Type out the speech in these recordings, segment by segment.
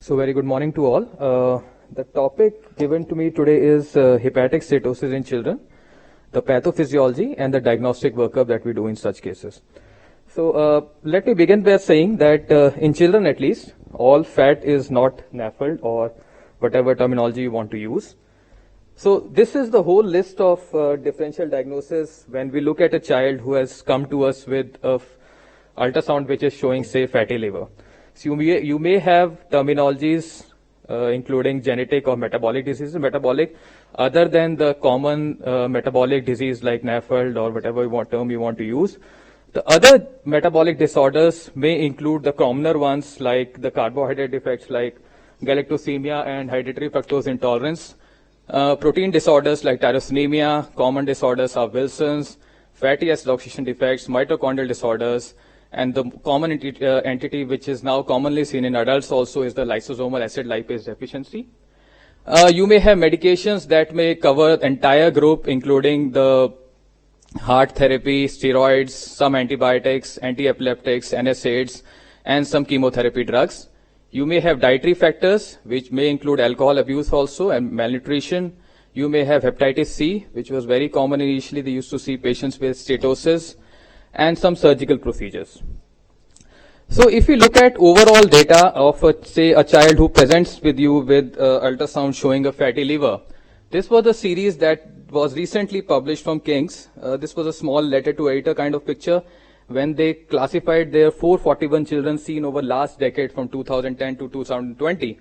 So very good morning to all. The topic given to me today is hepatic steatosis in children, the pathophysiology and the diagnostic workup that we do in such cases. So let me begin by saying that in children at least, all fat is not NAFLD or whatever terminology you want to use. So this is the whole list of differential diagnosis when we look at a child who has come to us with a ultrasound which is showing, say, fatty liver. So you may have terminologies including genetic or metabolic diseases, metabolic, other than the common metabolic disease like NAFLD or whatever term you want to use. The other metabolic disorders may include the commoner ones like the carbohydrate defects like galactosemia and hereditary fructose intolerance. Protein disorders like tyrosinemia, common disorders are Wilson's, fatty acid oxidation defects, mitochondrial disorders, and the common entity which is now commonly seen in adults also is the lysosomal acid lipase deficiency. You may have medications that may cover the entire group, including the heart therapy, steroids, some antibiotics, anti-epileptics, NSAIDs, and some chemotherapy drugs. You may have dietary factors, which may include alcohol abuse also and malnutrition. You may have hepatitis C, which was very common initially. They used to see patients with steatosis, and some surgical procedures. So if you look at overall data of, say, a child who presents with you with ultrasound showing a fatty liver, this was a series that was recently published from King's. This was a small letter to editor kind of picture when they classified their 441 children seen over last decade from 2010 to 2020.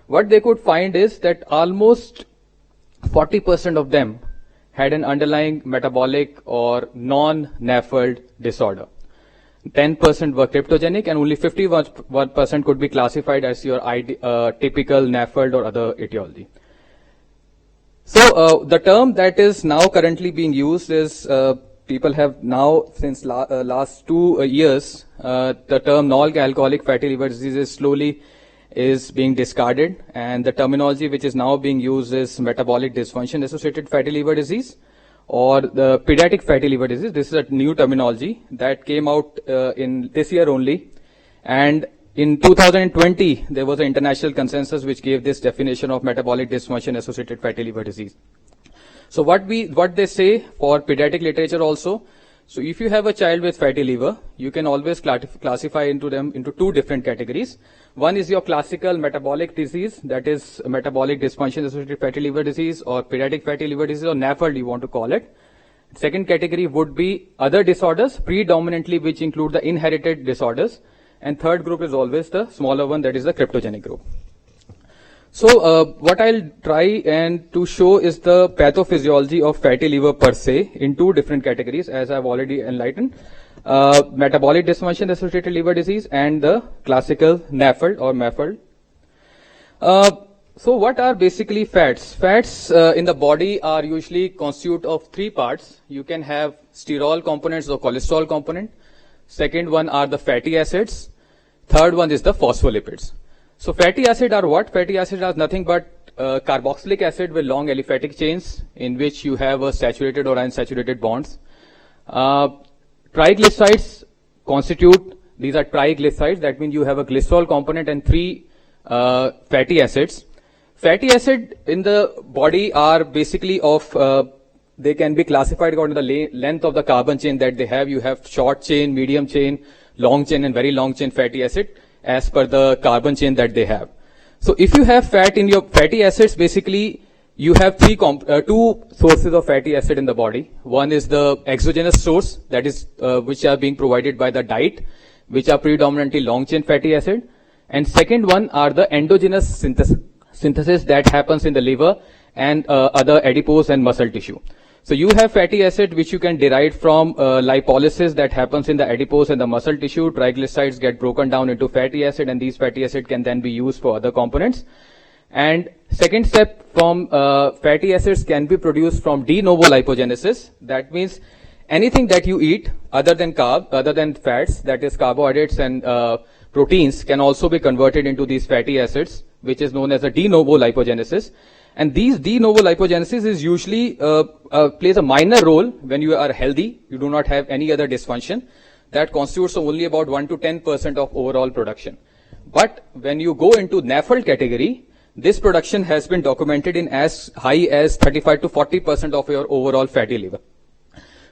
What they could find is that almost 40% of them had an underlying metabolic or non-NAFLD disorder. 10% were cryptogenic and only 51% could be classified as your typical NAFLD or other etiology. So the term that is now currently being used is, people have now since last 2 years, the term non-alcoholic fatty liver disease is being discarded, and the terminology which is now being used is metabolic dysfunction associated fatty liver disease or the pediatric fatty liver disease. This is a new terminology that came out in this year only, and in 2020 there was an international consensus which gave this definition of metabolic dysfunction associated fatty liver disease. So what they say for pediatric literature also, so if you have a child with fatty liver, you can always classify them into 2 different categories. One is your classical metabolic disease, that is metabolic dysfunction associated fatty liver disease or pediatric fatty liver disease or NAFLD you want to call it. Second category would be other disorders, predominantly which include the inherited disorders. And third group is always the smaller one, that is the cryptogenic group. So what I'll try and to show is the pathophysiology of fatty liver per se in 2 different categories, as I've already enlightened. Metabolic dysfunction associated liver disease and the classical NAFLD or MAFLD. So what are basically fats? Fats in the body are usually constitute of 3 parts. You can have sterol components or cholesterol component. Second one are the fatty acids. Third one is the phospholipids. So fatty acid are what? Fatty acid are nothing but carboxylic acid with long aliphatic chains in which you have a saturated or unsaturated bonds. Triglycerides constitute, these are triglycerides, that means you have a glycerol component and 3 fatty acids. Fatty acid in the body are basically of, they can be classified according to the length of the carbon chain that they have. You have short chain, medium chain, long chain and very long chain fatty acid as per the carbon chain that they have. So if you have fat in your fatty acids, basically you have 2 sources of fatty acid in the body. One is the exogenous source, that is which are being provided by the diet, which are predominantly long chain fatty acid. And second one are the endogenous synthesis that happens in the liver and other adipose and muscle tissue. So you have fatty acid which you can derive from lipolysis that happens in the adipose and the muscle tissue. Triglycerides get broken down into fatty acid and these fatty acid can then be used for other components. And second step from fatty acids can be produced from de novo lipogenesis. That means anything that you eat other than fats, that is carbohydrates and proteins, can also be converted into these fatty acids, which is known as a de novo lipogenesis. And these de novo lipogenesis is usually plays a minor role when you are healthy, you do not have any other dysfunction. That constitutes only about 1 to 10% of overall production. But when you go into NAFLD category, this production has been documented in as high as 35 to 40% of your overall fatty liver.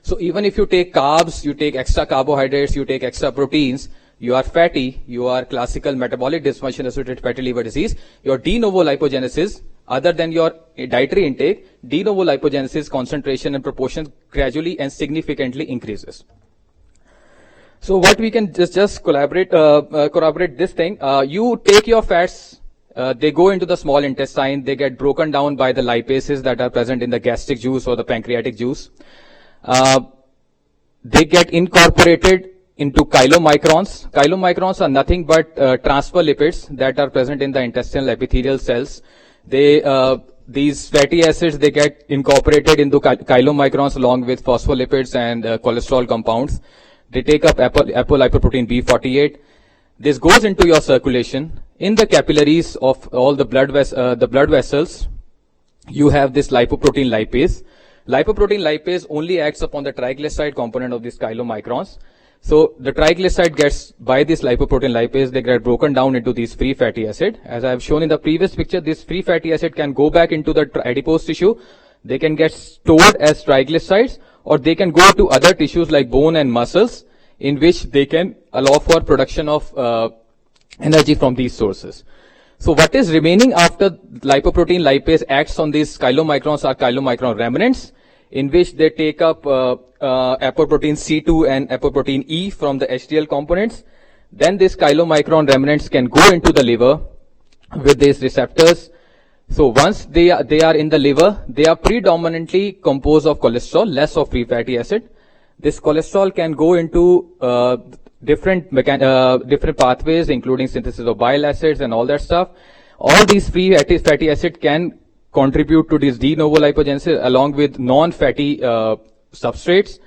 So even if you take carbs, you take extra carbohydrates, you take extra proteins, you are fatty, you are classical metabolic dysfunction associated fatty liver disease, your de novo lipogenesis, other than your dietary intake, de novo lipogenesis concentration and proportion gradually and significantly increases. So what we can just corroborate this thing, you take your fats, they go into the small intestine, they get broken down by the lipases that are present in the gastric juice or the pancreatic juice. They get incorporated into chylomicrons. Chylomicrons are nothing but transfer lipids that are present in the intestinal epithelial cells. These fatty acids, they get incorporated into chylomicrons along with phospholipids and cholesterol compounds. They take up apolipoprotein B48. This goes into your circulation. In the capillaries of all the blood vessels, you have this lipoprotein lipase. Lipoprotein lipase only acts upon the triglyceride component of these chylomicrons. So the triglyceride gets, by this lipoprotein lipase, they get broken down into these free fatty acid. As I have shown in the previous picture, this free fatty acid can go back into the adipose tissue. They can get stored as triglycerides, or they can go to other tissues like bone and muscles, in which they can allow for production of energy from these sources. So what is remaining after lipoprotein lipase acts on these chylomicrons are chylomicron remnants, in which they take up apoprotein C2 and apoprotein E from the HDL components. Then these chylomicron remnants can go into the liver with these receptors. So once they are in the liver, they are predominantly composed of cholesterol, less of free fatty acid. This cholesterol can go into different pathways, including synthesis of bile acids and all that stuff. All these free fatty acid can contribute to this de novo lipogenesis along with non-fatty substrates.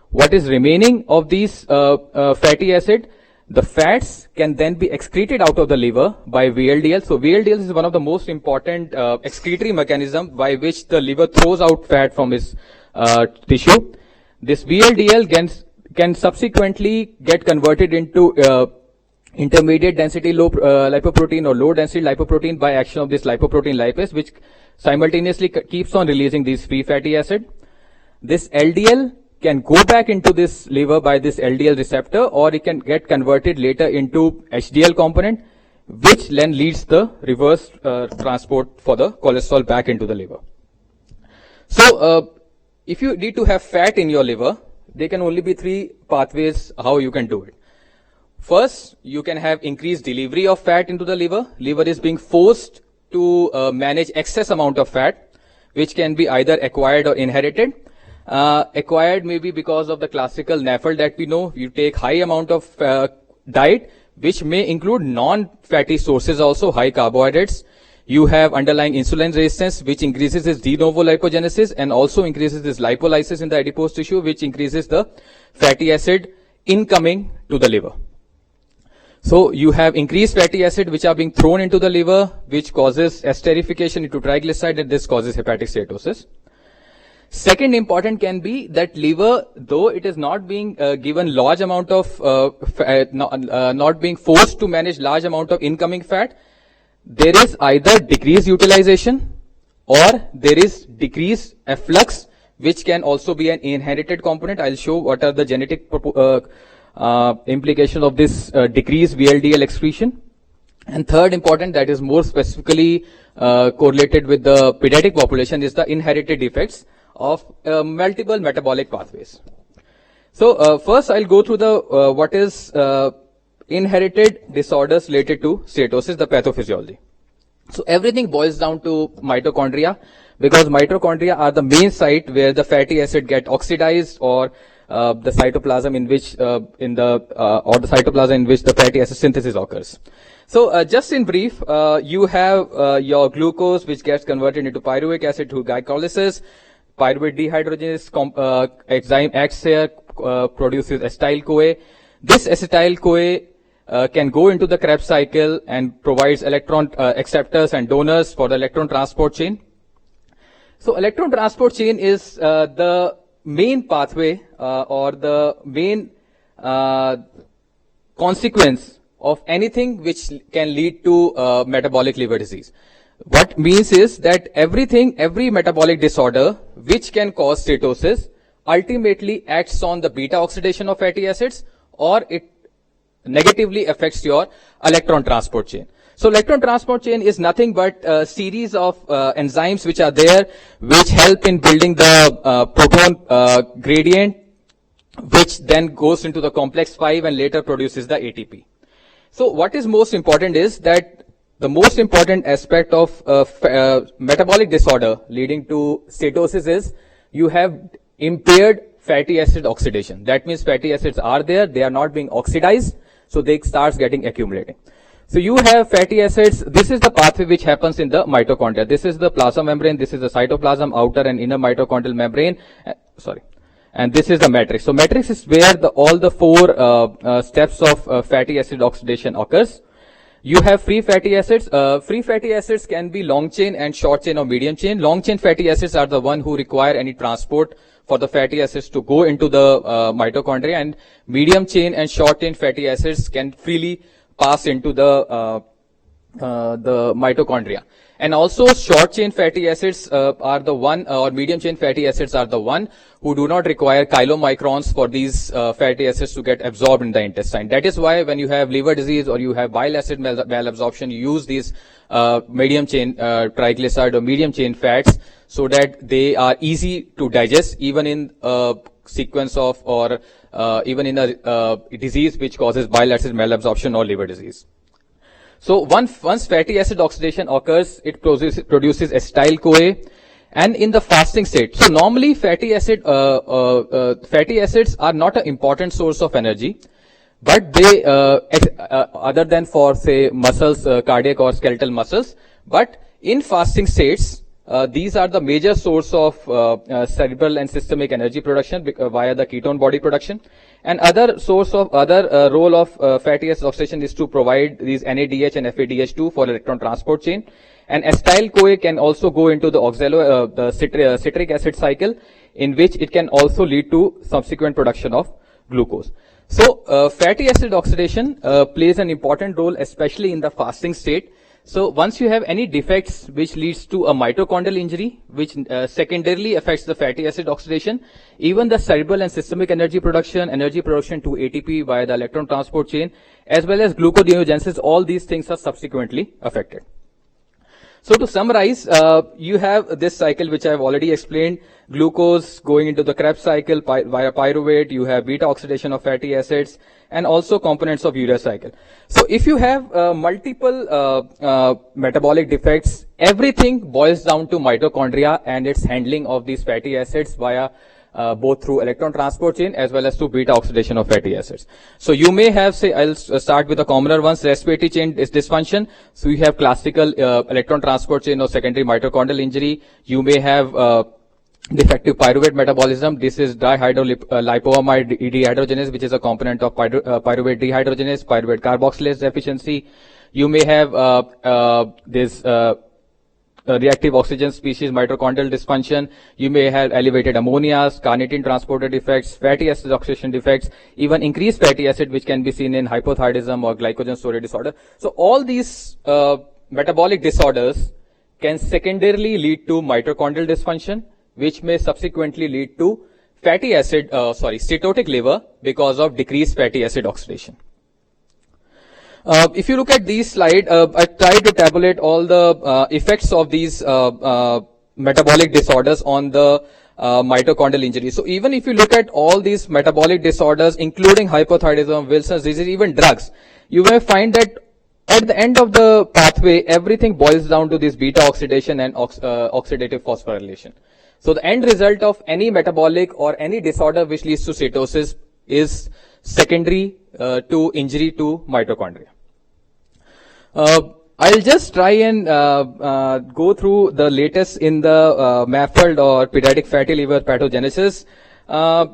What is remaining of these fatty acid? The fats can then be excreted out of the liver by VLDL. So VLDL is one of the most important excretory mechanism by which the liver throws out fat from its tissue. This VLDL can subsequently get converted into intermediate density lipoprotein or low density lipoprotein by action of this lipoprotein lipase, which simultaneously keeps on releasing these free fatty acid. This LDL can go back into this liver by this LDL receptor, or it can get converted later into HDL component, which then leads the reverse transport for the cholesterol back into the liver. So if you need to have fat in your liver, there can only be three pathways how you can do it. First, you can have increased delivery of fat into the liver. Liver is being forced to manage excess amount of fat, which can be either acquired or inherited. Acquired may be because of the classical NAFLD that we know. You take high amount of diet, which may include non-fatty sources also, high carbohydrates. You have underlying insulin resistance, which increases this de novo lipogenesis and also increases this lipolysis in the adipose tissue, which increases the fatty acid incoming to the liver. So you have increased fatty acid which are being thrown into the liver, which causes esterification into triglyceride, and this causes hepatic steatosis. Second important can be that liver, though it is not being given large amount of, not being forced to manage large amount of incoming fat, there is either decreased utilization or there is decreased efflux, which can also be an inherited component. I'll show what are the genetic implications of this decreased VLDL excretion. And third important, that is more specifically correlated with the pediatric population, is the inherited defects of multiple metabolic pathways. So first I'll go through the what is inherited disorders related to steatosis, the pathophysiology. So everything boils down to mitochondria, because mitochondria are the main site where the fatty acid get oxidized, or the cytoplasm in which or the cytoplasm in which the fatty acid synthesis occurs. So just in brief, you have your glucose, which gets converted into pyruvic acid through glycolysis. Pyruvate dehydrogenase enzyme acts here, produces acetyl-CoA. This acetyl-CoA can go into the Krebs cycle and provides electron acceptors and donors for the electron transport chain. So electron transport chain is the main pathway or the main consequence of anything which can lead to metabolic liver disease. What means is that every metabolic disorder which can cause steatosis ultimately acts on the beta oxidation of fatty acids, or it negatively affects your electron transport chain. So electron transport chain is nothing but a series of enzymes which are there, which help in building the proton gradient, which then goes into the complex 5 and later produces the ATP. So what is most important is that the most important aspect of metabolic disorder leading to steatosis is you have impaired fatty acid oxidation. That means fatty acids are there, they are not being oxidized, so they start getting accumulating. So you have fatty acids. This is the pathway which happens in the mitochondria. This is the plasma membrane, this is the cytoplasm, outer and inner mitochondrial membrane. And this is the matrix. So matrix is where all the four steps of fatty acid oxidation occurs. You have free fatty acids. Free fatty acids can be long chain and short chain or medium chain. Long chain fatty acids are the one who require any transport for the fatty acids to go into the mitochondria, and medium chain and short chain fatty acids can freely pass into the mitochondria. And also short chain fatty acids are the one, or medium chain fatty acids are the one who do not require chylomicrons for these fatty acids to get absorbed in the intestine. That is why when you have liver disease or you have bile acid malabsorption, you use these medium chain triglyceride or medium chain fats, so that they are easy to digest even in a sequence of, or even in a disease which causes bile acid malabsorption or liver disease. So once fatty acid oxidation occurs, it produces acetyl-CoA, and in the fasting state. So normally fatty acids are not an important source of energy, but they other than for say muscles, cardiac or skeletal muscles, but in fasting states, these are the major source of cerebral and systemic energy production via the ketone body production. And other role of fatty acid oxidation is to provide these NADH and FADH2 for electron transport chain. And acetyl-CoA can also go into the citric acid cycle, in which it can also lead to subsequent production of glucose. So fatty acid oxidation plays an important role, especially in the fasting state. So once you have any defects which leads to a mitochondrial injury, which secondarily affects the fatty acid oxidation, even the cerebral and systemic energy production to ATP via the electron transport chain, as well as gluconeogenesis, all these things are subsequently affected. So to summarize, you have this cycle which I have already explained: glucose going into the Krebs cycle via pyruvate, you have beta oxidation of fatty acids, and also components of urea cycle. So if you have multiple metabolic defects, everything boils down to mitochondria and its handling of these fatty acids via both through electron transport chain as well as through beta oxidation of fatty acids. So you may have, say, I'll start with the commoner ones. Respiratory chain is dysfunction. So you have classical electron transport chain or secondary mitochondrial injury. You may have defective pyruvate metabolism. This is dihydrolipoamide dehydrogenase, which is a component of pyruvate dehydrogenase, pyruvate carboxylase deficiency. You may have reactive oxygen species mitochondrial dysfunction. You may have elevated ammonias, carnitine transporter defects, fatty acid oxidation defects, even increased fatty acid, which can be seen in hypothyroidism or glycogen storage disorder. So all these metabolic disorders can secondarily lead to mitochondrial dysfunction, which may subsequently lead to steatotic liver because of decreased fatty acid oxidation. If you look at these slides, I tried to tabulate all the effects of these metabolic disorders on the mitochondrial injury. So even if you look at all these metabolic disorders, including hypothyroidism, Wilson's disease, even drugs, you may find that at the end of the pathway, everything boils down to this beta oxidation and oxidative phosphorylation. So the end result of any metabolic or any disorder which leads to steatosis is secondary to injury to mitochondria. I'll just try and go through the latest in the MAFLD or pediatric fatty liver pathogenesis.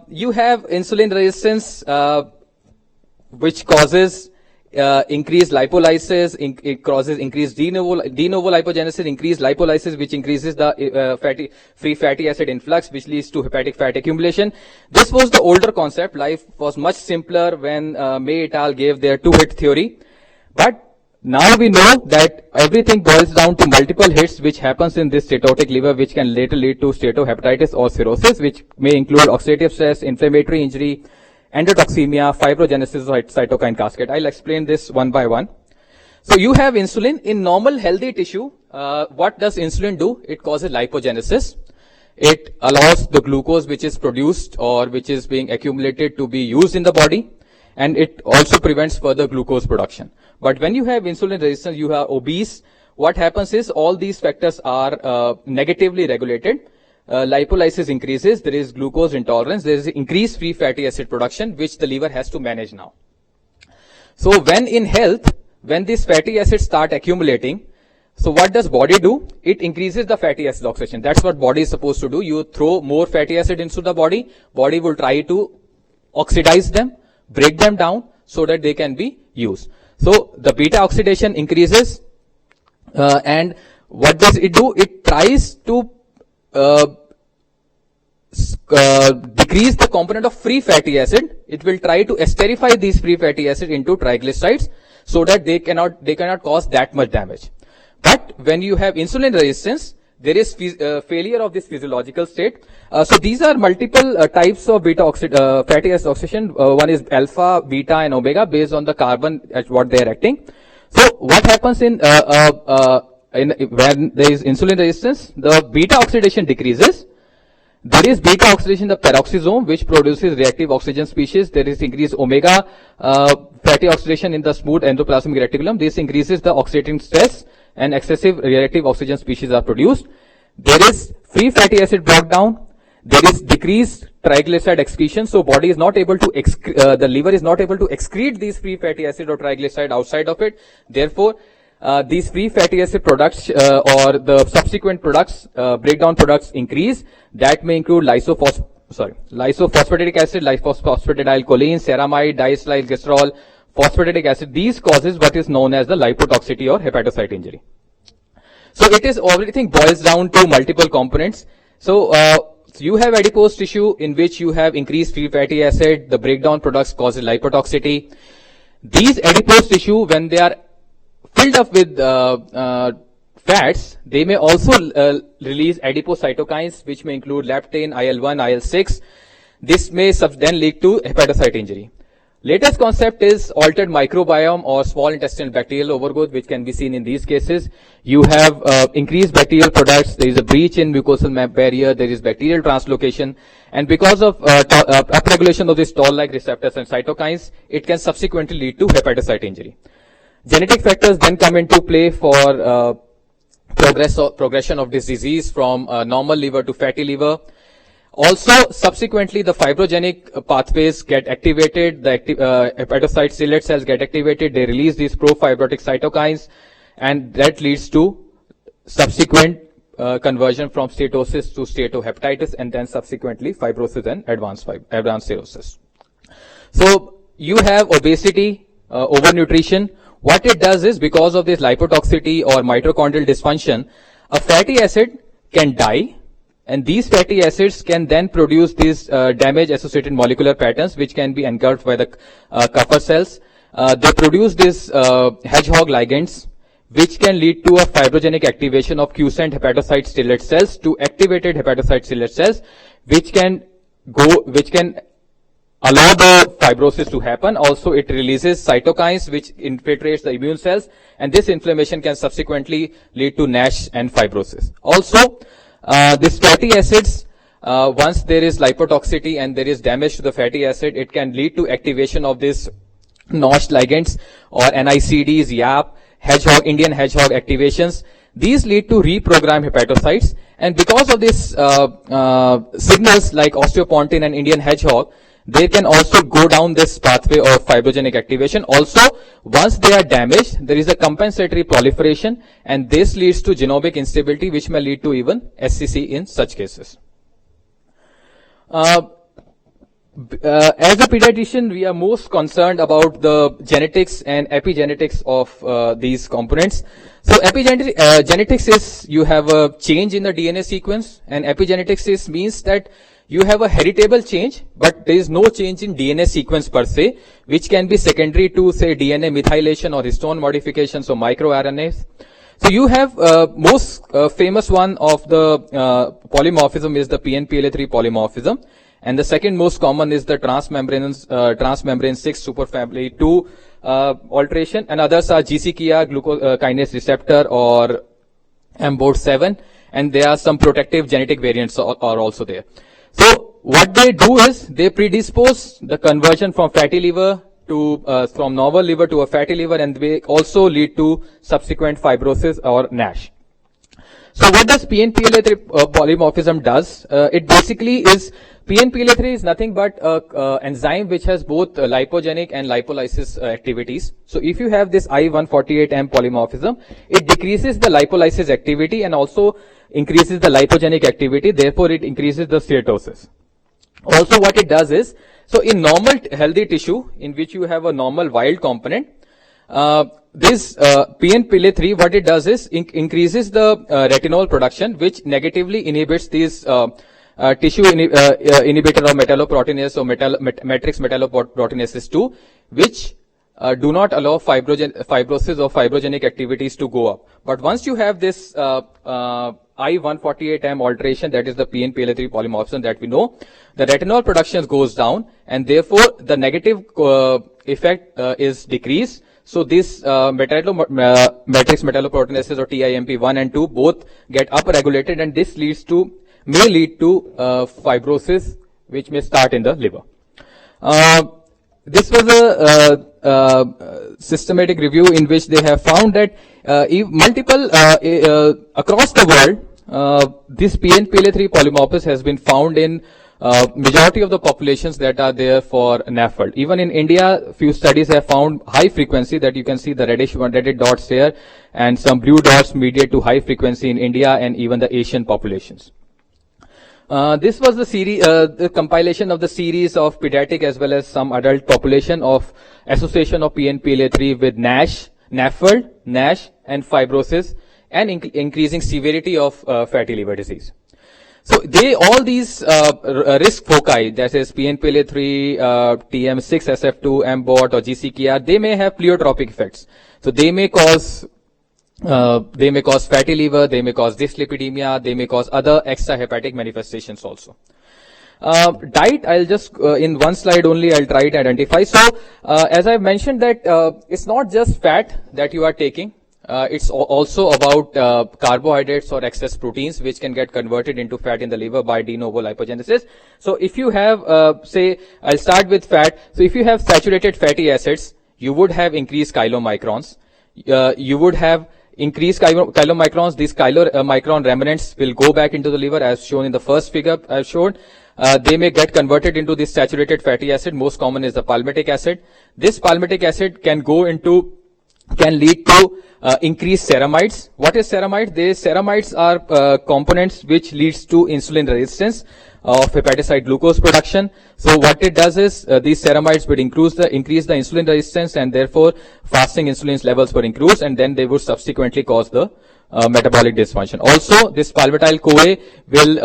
You have insulin resistance, which causes increased lipolysis, it causes increased de novo lipogenesis, increased lipolysis, which increases the free fatty acid influx, which leads to hepatic fat accumulation. This was the older concept. Life was much simpler when May et al. Gave their two-hit theory. But now we know that everything boils down to multiple hits which happens in this steatotic liver, which can later lead to steatohepatitis or cirrhosis, which may include oxidative stress, inflammatory injury, endotoxemia, fibrogenesis of cytokine cascade. I'll explain this one by one. So you have insulin in normal healthy tissue. What does insulin do? It causes lipogenesis. It allows the glucose which is produced or which is being accumulated to be used in the body, and it also prevents further glucose production. But when you have insulin resistance, you are obese, what happens is all these factors are negatively regulated. Lipolysis increases, there is glucose intolerance, there is increased free fatty acid production, which the liver has to manage now. So when in health, when these fatty acids start accumulating, so what does body do? It increases the fatty acid oxidation. That's what body is supposed to do. You throw more fatty acid into the body will try to oxidize them, break them down so that they can be used. So the beta oxidation increases, and what does it do? It tries to decrease the component of free fatty acid. It will try to esterify these free fatty acid into triglycerides so that they cannot cause that much damage. But when you have insulin resistance, there is failure of this physiological state. So these are multiple types of beta fatty acid oxidation. One is alpha, beta, and omega based on the carbon at what they are acting. So what happens in when there is insulin resistance? The beta oxidation decreases. There is beta oxidation in the peroxisome, which produces reactive oxygen species. There is increased omega fatty oxidation in the smooth endoplasmic reticulum. This increases the oxidative stress, and excessive reactive oxygen species are produced. There is free fatty acid breakdown. There is decreased triglyceride excretion. So body is not able to the liver is not able to excrete these free fatty acid or triglyceride outside of it. Therefore, these free fatty acid products or the subsequent products, breakdown products increase. That may include lysophosphatidic acid, lysophosphatidylcholine, ceramide, diacylglycerol, phosphatidic acid. These causes what is known as the lipotoxicity or hepatocyte injury. So it is, everything boils down to multiple components. So you have adipose tissue in which you have increased free fatty acid. The breakdown products causes lipotoxicity. These adipose tissue, when they are filled up with fats, they may also release adipocytokines, which may include leptin, IL-1, IL-6. This may then lead to hepatocyte injury. Latest concept is altered microbiome or small intestinal bacterial overgrowth, which can be seen in these cases. You have increased bacterial products. There is a breach in mucosal barrier. There is bacterial translocation. And because of upregulation of these toll-like receptors and cytokines, it can subsequently lead to hepatocyte injury. Genetic factors then come into play for progression of this disease from normal liver to fatty liver. Also, subsequently, the fibrogenic pathways get activated. The hepatocyte stellate cells get activated. They release these pro-fibrotic cytokines, and that leads to subsequent conversion from steatosis to steatohepatitis, and then subsequently fibrosis and advanced cirrhosis. So you have obesity, overnutrition. What it does is, because of this lipotoxicity or mitochondrial dysfunction, a fatty acid can die, and these fatty acids can then produce these damage-associated molecular patterns, which can be engulfed by the Kupffer cells. They produce these hedgehog ligands, which can lead to a fibrogenic activation of quiescent hepatocyte stellate cells to activated hepatocyte stellate cells, which can allow the fibrosis to happen. Also, it releases cytokines which infiltrates the immune cells, and this inflammation can subsequently lead to NASH and fibrosis. Also, these fatty acids, once there is lipotoxicity and there is damage to the fatty acid, it can lead to activation of these NOSH ligands or NICDs, YAP, hedgehog, Indian hedgehog activations. These lead to reprogrammed hepatocytes, and because of this signals like osteopontin and Indian hedgehog, they can also go down this pathway of fibrogenic activation. Also, once they are damaged, there is a compensatory proliferation, and this leads to genomic instability, which may lead to even SCC in such cases. As a pediatrician, we are most concerned about the genetics and epigenetics of these components. So genetics is, you have a change in the DNA sequence, and epigenetics means that you have a heritable change, but there is no change in DNA sequence per se, which can be secondary to, say, DNA methylation or histone modification, so microRNAs. So you have most famous one of the polymorphism is the PNPLA3 polymorphism, and the second most common is the transmembrane 6 superfamily 2 alteration, and others are GC-KIA glucokinase receptor or MBOD7, and there are some protective genetic variants are also there. So what they do is they predispose the conversion from fatty liver to from normal liver to a fatty liver, and they also lead to subsequent fibrosis or NASH. So what does PNPLA3 polymorphism does? It basically is, PNPLA3 is nothing but enzyme which has both lipogenic and lipolysis activities. So if you have this I148M polymorphism, it decreases the lipolysis activity and also increases the lipogenic activity, therefore it increases the steatosis. Also what it does is, so in normal healthy tissue in which you have a normal wild component, this PNPLA3, what it does is increases the retinol production, which negatively inhibits these tissue inhibitor of metalloproteinase or matrix metalloproteinases 2, which do not allow fibrosis or fibrogenic activities to go up. But once you have this I148M alteration, that is the PNPLA3 polymorphism that we know, the retinol production goes down, and therefore the negative effect is decreased. So this matrix metalloproteinases or TIMP1 and 2 both get upregulated, and this may lead to fibrosis, which may start in the liver. This was a systematic review in which they have found that multiple across the world, this PNPLA3 polymorphism has been found in majority of the populations that are there for NAFLD. Even in India, few studies have found high frequency, that you can see the reddish dots here, and some blue dots mediate to high frequency in India and even the Asian populations. This was the series, the compilation of the series of pediatric as well as some adult population of association of PNPLA3 with NASH, NAFLD, NASH, and fibrosis, and increasing severity of fatty liver disease. So all these risk foci, that is PNPLA3, TM6, SF2, MBOT, or GC-KIA, they may have pleiotropic effects. So they may cause fatty liver, they may cause dyslipidemia, they may cause other extrahepatic manifestations also. Diet, I'll just, in one slide only, I'll try to identify. So, as I mentioned that, it's not just fat that you are taking, it's also about carbohydrates or excess proteins, which can get converted into fat in the liver by de novo lipogenesis. So if you have, say, I'll start with fat. So if you have saturated fatty acids, you would have increased chylomicrons. You would have increased chylomicrons. These chylomicron remnants will go back into the liver, as shown in the first figure I've shown. They may get converted into this saturated fatty acid. Most common is the palmitic acid. This palmitic acid can lead to increased ceramides. What is ceramide? Ceramides are components which leads to insulin resistance of hepatocyte glucose production. So what it does is these ceramides would increase the insulin resistance, and therefore fasting insulin levels were increased, and then they would subsequently cause the metabolic dysfunction. Also, this palmitoyl-CoA will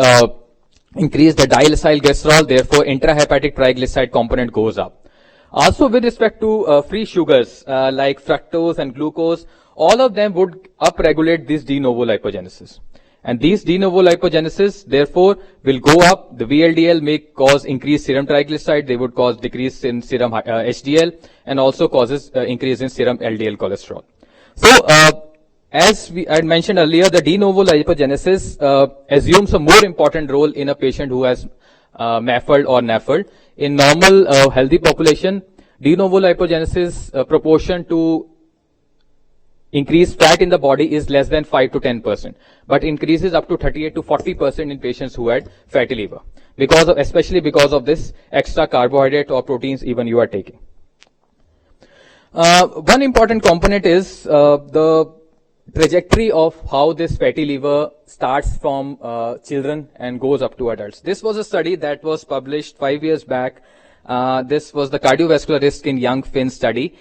increase the dialysyl glycerol, therefore intrahepatic triglyceride component goes up. Also, with respect to free sugars like fructose and glucose, all of them would upregulate this de novo lipogenesis. And these de novo lipogenesis, therefore, will go up. The VLDL may cause increased serum triglyceride. They would cause decrease in serum HDL, and also causes increase in serum LDL cholesterol. So, as I had mentioned earlier, the de novo lipogenesis assumes a more important role in a patient who has MAFLD or NAFLD. In normal healthy population, de novo lipogenesis proportion to increased fat in the body is less than 5 to 10%, but increases up to 38 to 40% in patients who had fatty liver, especially because of this extra carbohydrate or proteins even you are taking. One important component is the trajectory of how this fatty liver starts from children and goes up to adults. This was a study that was published 5 years back. This was the cardiovascular risk in young Finns study.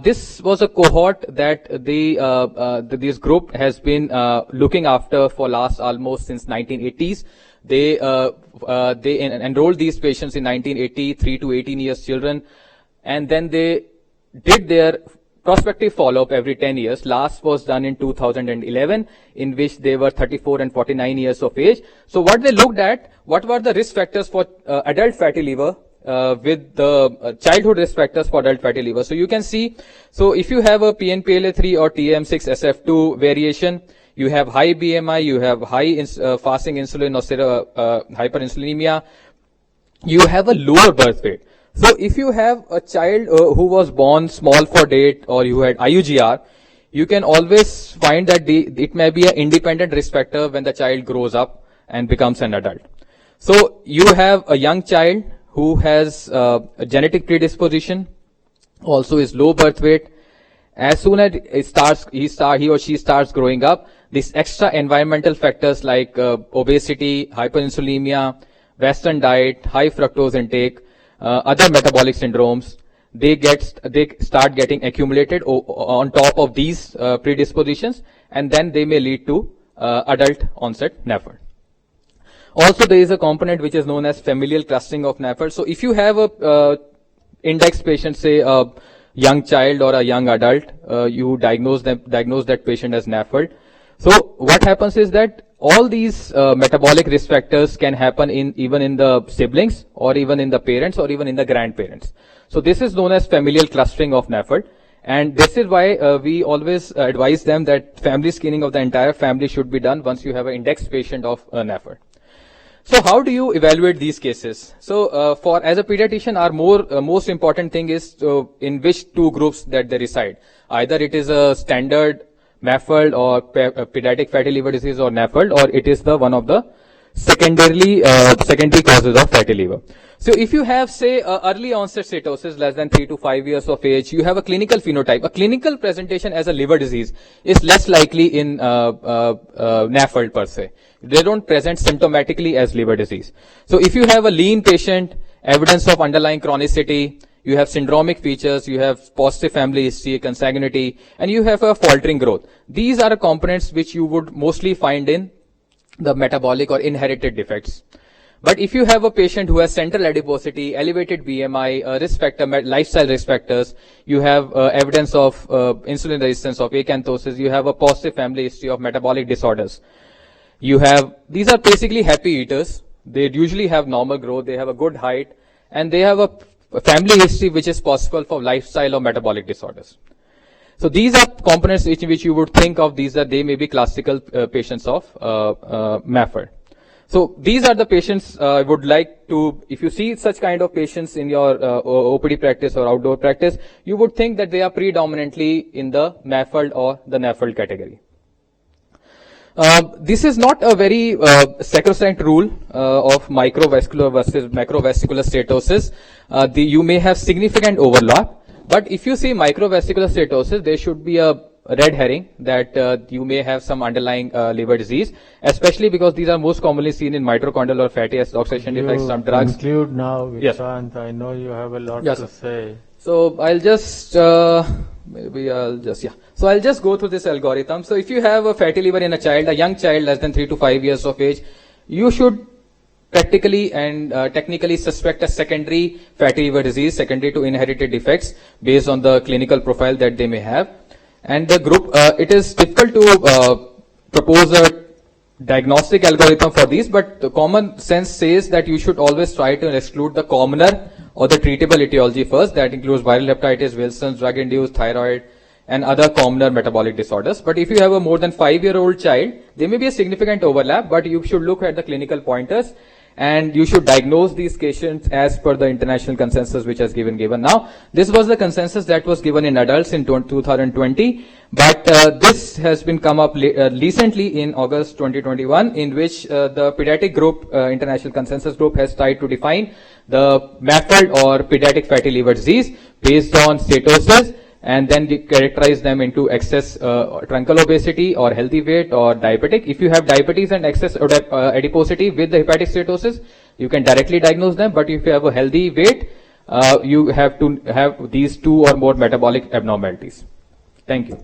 This was a cohort that this group has been looking after for last almost since 1980s. They enrolled these patients in 1980, 3 to 18 years children, and then they did their prospective follow-up every 10 years. Last was done in 2011, in which they were 34 and 49 years of age. So what they looked at, what were the risk factors for adult fatty liver with the childhood risk factors for adult fatty liver. So you can see, so if you have a PNPLA3 or TM6SF2 variation, you have high BMI, you have high fasting insulin or hyperinsulinemia, you have a lower birth weight. So if you have a child who was born small for date, or you had IUGR, you can always find that it may be an independent risk factor when the child grows up and becomes an adult. So you have a young child who has a genetic predisposition, also is low birth weight. As soon as he or she starts growing up, these extra environmental factors like obesity, hyperinsulinemia, Western diet, high fructose intake, other metabolic syndromes, they start getting accumulated on top of these predispositions, and then they may lead to adult onset NAFLD. Also, there is a component which is known as familial clustering of NAFLD. So if you have a index patient, say a young child or a young adult, you diagnose that patient as NAFLD. So what happens is that all these metabolic risk factors can happen even in the siblings, or even in the parents, or even in the grandparents. So this is known as familial clustering of NAFLD, and this is why we always advise them that family screening of the entire family should be done once you have an index patient of NAFLD. So how do you evaluate these cases? So as a pediatrician, our most important thing is in which two groups that they reside. Either it is a standard NAFLD or pediatric fatty liver disease or NAFLD, or it is the one of the secondary causes of fatty liver. So if you have, say, early onset steatosis less than 3 to 5 years of age, you have a clinical phenotype. A clinical presentation as a liver disease is less likely in NAFLD per se. They don't present symptomatically as liver disease. So if you have a lean patient, evidence of underlying chronicity, you have syndromic features, you have positive family history, consanguinity, and you have a faltering growth. These are components which you would mostly find in the metabolic or inherited defects. But if you have a patient who has central adiposity, elevated BMI, risk factor, lifestyle risk factors, you have evidence of insulin resistance, of acanthosis, you have a positive family history of metabolic disorders. These are basically happy eaters. They usually have normal growth, they have a good height, and they have a family history which is possible for lifestyle or metabolic disorders. So these are components which you would think of, they may be classical patients of NAFLD. So these are the patients I would like to, if you see such kind of patients in your OPD practice or outdoor practice, you would think that they are predominantly in the NAFLD or the NAFLD category. This is not a very sacrosanct rule of microvascular versus macrovascular steatosis. You may have significant overlap, but if you see microvascular steatosis, there should be a red herring that you may have some underlying liver disease, especially because these are most commonly seen in mitochondrial or fatty acid oxidation defects, some drugs. Conclude now, Vikrant. Yes. I know you have a lot to say. So I'll just So I'll just go through this algorithm. So if you have a fatty liver in a child, a young child less than 3 to 5 years of age, you should practically and technically suspect a secondary fatty liver disease, secondary to inherited defects, based on the clinical profile that they may have. And the group, it is difficult to propose a diagnostic algorithm for these, but the common sense says that you should always try to exclude the commoner or the treatable etiology first. That includes viral hepatitis, Wilson's, drug-induced thyroid, and other commoner metabolic disorders. But if you have a more than 5-year-old child, there may be a significant overlap, but you should look at the clinical pointers, and you should diagnose these patients as per the international consensus which has given. Now, this was the consensus that was given in adults in 2020, but this has been come up recently in August 2021, in which the pediatric group, international consensus group, has tried to define the NAFLD or pediatric fatty liver disease based on steatosis, and then characterize them into excess truncal obesity or healthy weight or diabetic. If you have diabetes and excess adiposity with the hepatic steatosis, you can directly diagnose them. But if you have a healthy weight, you have to have these two or more metabolic abnormalities. Thank you.